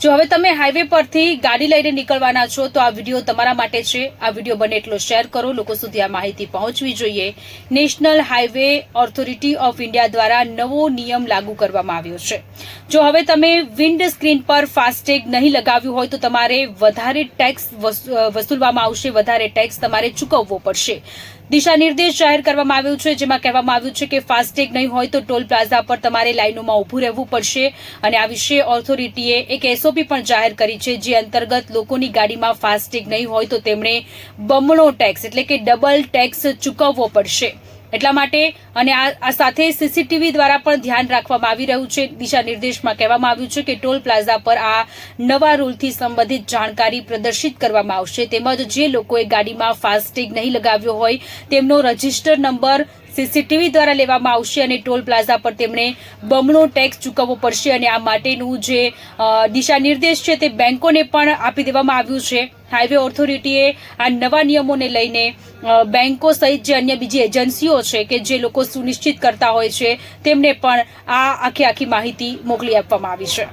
જો હવે તમે હાઈવે પરથી ગાડી લઈને નીકળવાના છો તો આ વિડીયો તમારા માટે છે। આ વિડીયો બને એટલો શેર કરો, લોકો સુધી આ માહિતી પહોંચવી જોઈએ। National highway authority of India દ્વારા નવો નિયમ લાગુ કરવામાં આવ્યો છે। જો હવે તમે વિન્ડ સ્ક્રીન પર ફાસ્ટેગ નહીં લગાવ્યું હોય તો તમારે વધારે ટેક્સ વસૂલવામાં આવશે, વધારે ટેક્સ તમારે ચૂકવવો પડશે। દિશા નિર્દેશ જાહેર કરવામાં આવ્યું છે, જેમાં કહેવામાં આવ્યું છે કે ફાસ્ટેગ નહીં હોય તો ટોલ પ્લાઝા પર તમારે લાઇનોમાં ઊભું રહેવું પડશે અને આ વિશે ઓથોરિટીએ એક એસઓપી પણ જાહેર કરી છે, જે અંતર્ગત લોકોની ગાડીમાં ફાસ્ટેગ નહીં હોય તો તેમણે બમણો ટેક્સ એટલે કે ડબલ ટેક્સ ચૂકવવો પડશે। એટલા માટે અને આ સાથે સીસીટીવી દ્વારા પણ ધ્યાન રાખવામાં આવી રહ્યું છે। દિશા નિર્દેશમાં કહેવામાં આવ્યું છે કે ટોલ પ્લાઝા પર આ નવા રૂલથી સંબંધિત જાણકારી પ્રદર્શિત કરવામાં આવશે, તેમજ જે લોકોએ ગાડીમાં ફાસ્ટેગ નહીં લગાવ્યો હોય તેમનો રજિસ્ટર નંબર સીસીટીવી દ્વારા લેવામાં આવશે અને ટોલ પ્લાઝા પર તેમણે બમણો ટેક્સ ચૂકવવો પડશે અને આ માટેનું જે દિશા નિર્દેશ છે તે બેંકોને પણ આપી દેવામાં આવ્યું છે। હાઈવે ઓથોરિટીએ આ નવા નિયમોને લઈને બેંકો સહિત જે અન્ય બીજી એજન્સીઓ છે કે જે લોકો સુનિશ્ચિત કરતા હોય છે તેમને પણ આ આખી માહિતી મોકલી આપવામાં આવી છે।